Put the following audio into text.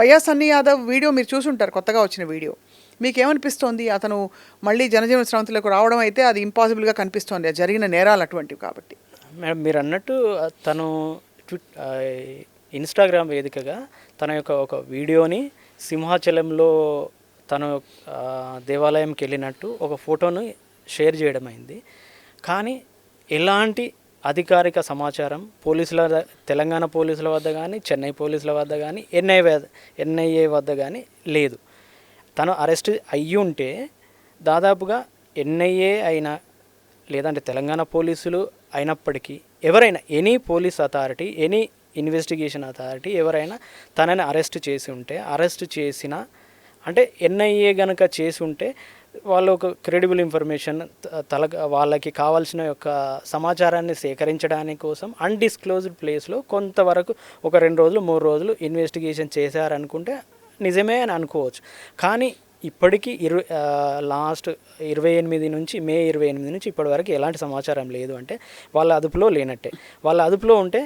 భయ్యా సన్నీ యాదవ్ వీడియో మీరు చూసుంటారు, కొత్తగా వచ్చిన వీడియో. మీకేమనిపిస్తోంది? అతను మళ్ళీ జనజీవన స్రవంతిలోకి రావడం అయితే అది ఇంపాసిబుల్గా కనిపిస్తోంది, అది జరిగిన నేరాలు అటువంటివి కాబట్టి. మేడం మీరు అన్నట్టు తను ఇన్స్టాగ్రామ్ వేదికగా తన యొక్క ఒక వీడియోని సింహాచలంలో తను దేవాలయంకి వెళ్ళినట్టు ఒక ఫోటోను షేర్ చేయడం అయింది. కానీ ఎలాంటి అధికారిక సమాచారం తెలంగాణ పోలీసుల వద్ద కానీ, చెన్నై పోలీసుల వద్ద కానీ, ఎన్ఐఏ వద్ద కానీ లేదు. తను అరెస్ట్ అయ్యి ఉంటే దాదాపుగా ఎన్ఐఏ అయినా లేదంటే తెలంగాణ పోలీసులు అయినప్పటికీ ఎవరైనా any police authority, any investigation authority ఎవరైనా తనని అరెస్ట్ చేసి ఉంటే, అరెస్ట్ చేసిన అంటే ఎన్ఐఏ కనుక చేసి ఉంటే వాళ్ళు ఒక క్రెడిబుల్ ఇన్ఫర్మేషన్ వాళ్ళకి కావాల్సిన యొక్క సమాచారాన్ని సేకరించడానికి కోసం అన్డిస్క్లోజ్డ్ ప్లేస్లో కొంతవరకు ఒక 2 రోజులు 3 రోజులు ఇన్వెస్టిగేషన్ చేశారనుకుంటే నిజమే అని అనుకోవచ్చు. కానీ ఇప్పటికీ లాస్ట్ 28 నుంచి మే 28 నుంచి ఇప్పటివరకు ఎలాంటి సమాచారం లేదు అంటే వాళ్ళ అదుపులో లేనట్టే. వాళ్ళ అదుపులో ఉంటే